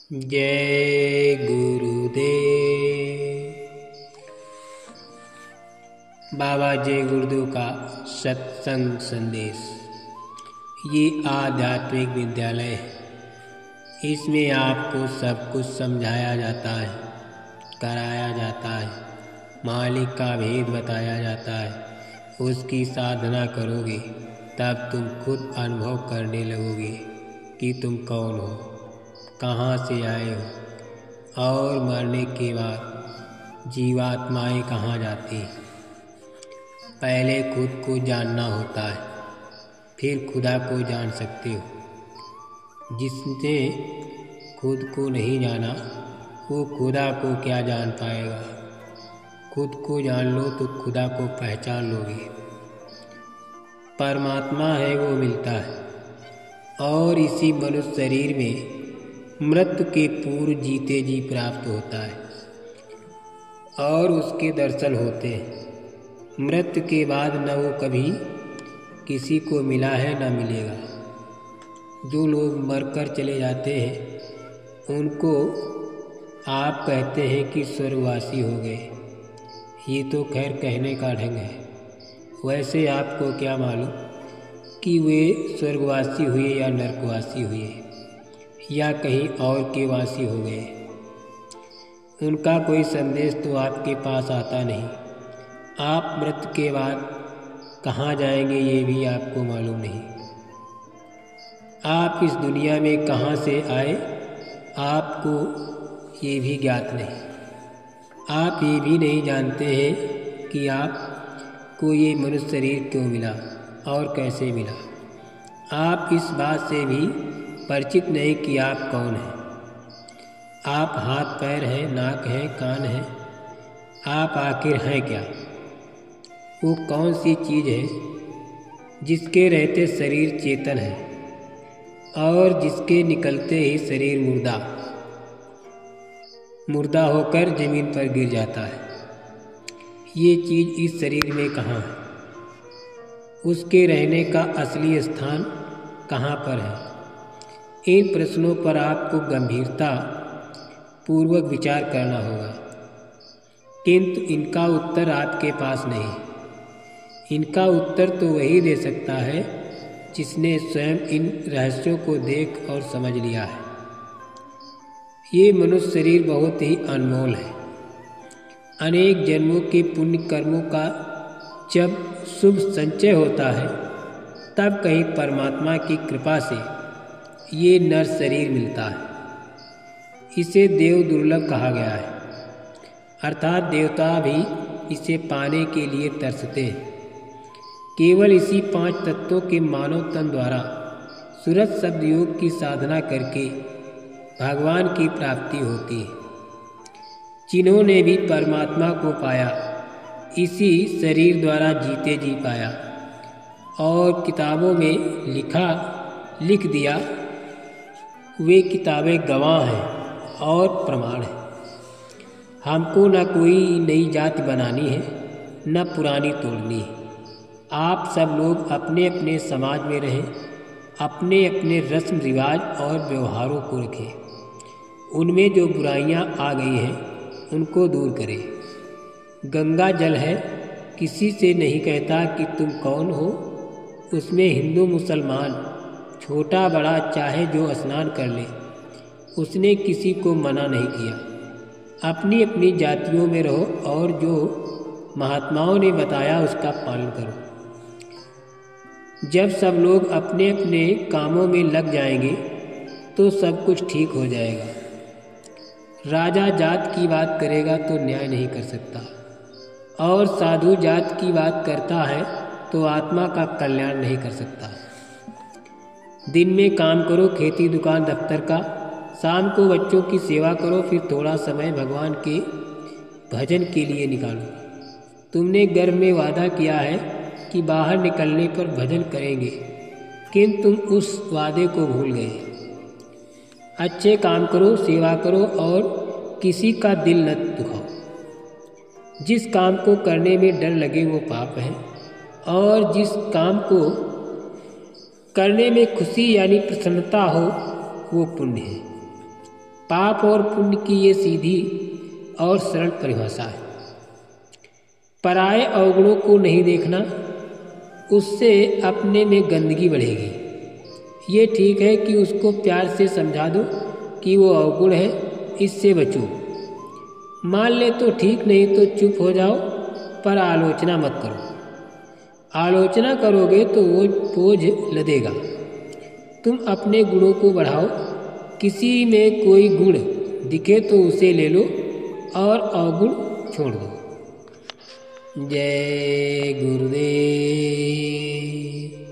जय गुरुदेव। बाबा जय गुरुदेव का सत्संग संदेश। ये आध्यात्मिक विद्यालय है। इसमें आपको सब कुछ समझाया जाता है, कराया जाता है, मालिक का भेद बताया जाता है। उसकी साधना करोगे तब तुम खुद अनुभव करने लगोगे कि तुम कौन हो, कहाँ से आए हो और मरने के बाद जीवात्माएं कहाँ जाती हैं। पहले खुद को जानना होता है, फिर खुदा को जान सकते हो। जिसने खुद को नहीं जाना वो खुदा को क्या जान पाएगा। खुद को जान लो तो खुदा को पहचान लोगे। परमात्मा है वो मिलता है और इसी मनुष्य शरीर में मृत्यु के पूर्व जीते जी प्राप्त होता है और उसके दर्शन होते हैं। मृत्यु के बाद न वो कभी किसी को मिला है न मिलेगा। जो लोग मरकर चले जाते हैं उनको आप कहते हैं कि स्वर्गवासी हो गए। ये तो खैर कहने का ढंग है। वैसे आपको क्या मालूम कि वे स्वर्गवासी हुए या नरकवासी हुए या कहीं और के वासी हो गए। उनका कोई संदेश तो आपके पास आता नहीं। आप मृत्यु के बाद कहाँ जाएंगे ये भी आपको मालूम नहीं। आप इस दुनिया में कहाँ से आए आपको ये भी ज्ञात नहीं। आप ये भी नहीं जानते हैं कि आपको ये मनुष्य शरीर क्यों मिला और कैसे मिला। आप इस बात से भी परिचित नहीं कि आप कौन हैं। आप हाथ पैर हैं, नाक है, कान है। आप आखिर हैं क्या। वो कौन सी चीज़ है जिसके रहते शरीर चेतन है और जिसके निकलते ही शरीर मुर्दा होकर जमीन पर गिर जाता है। ये चीज़ इस शरीर में कहाँ है। उसके रहने का असली स्थान कहाँ पर है। इन प्रश्नों पर आपको गंभीरता पूर्वक विचार करना होगा, किंतु इनका उत्तर आपके पास नहीं। इनका उत्तर तो वही दे सकता है जिसने स्वयं इन रहस्यों को देख और समझ लिया है। ये मनुष्य शरीर बहुत ही अनमोल है। अनेक जन्मों के पुण्य कर्मों का जब शुभ संचय होता है तब कहीं परमात्मा की कृपा से ये नर शरीर मिलता है। इसे देव दुर्लभ कहा गया है, अर्थात देवता भी इसे पाने के लिए तरसते हैं। केवल इसी 5 तत्वों के मानव तन द्वारा सूरज शब्द योग की साधना करके भगवान की प्राप्ति होती है। जिन्होंने भी परमात्मा को पाया इसी शरीर द्वारा जीते जी पाया और किताबों में लिख दिया। वे किताबें गवाह हैं और प्रमाण हैं। हमको न कोई नई जाति बनानी है न पुरानी तोड़नी है। आप सब लोग अपने अपने समाज में रहें, अपने अपने रस्म रिवाज और व्यवहारों को रखें। उनमें जो बुराइयां आ गई हैं उनको दूर करें। गंगा जल है, किसी से नहीं कहता कि तुम कौन हो। उसमें हिंदू मुसलमान छोटा बड़ा चाहे जो स्नान कर ले, उसने किसी को मना नहीं किया। अपनी अपनी जातियों में रहो और जो महात्माओं ने बताया उसका पालन करो। जब सब लोग अपने अपने कामों में लग जाएंगे तो सब कुछ ठीक हो जाएगा। राजा जात की बात करेगा तो न्याय नहीं कर सकता और साधु जात की बात करता है तो आत्मा का कल्याण नहीं कर सकता। दिन में काम करो, खेती दुकान दफ्तर का। शाम को बच्चों की सेवा करो, फिर थोड़ा समय भगवान के भजन के लिए निकालो। तुमने गर्भ में वादा किया है कि बाहर निकलने पर भजन करेंगे, किंतु तुम उस वादे को भूल गए। अच्छे काम करो, सेवा करो और किसी का दिल न दुखाओ। जिस काम को करने में डर लगे वो पाप है और जिस काम को करने में खुशी यानी प्रसन्नता हो वो पुण्य है। पाप और पुण्य की ये सीधी और सरल परिभाषा है। पराये अवगुणों को नहीं देखना, उससे अपने में गंदगी बढ़ेगी। ये ठीक है कि उसको प्यार से समझा दो कि वो अवगुण है, इससे बचो। मान ले तो ठीक, नहीं तो चुप हो जाओ, पर आलोचना मत करो। आलोचना करोगे तो वो बोझ लदेगा। तुम अपने गुणों को बढ़ाओ। किसी में कोई गुण दिखे तो उसे ले लो और अवगुण छोड़ दो। जय गुरुदेव।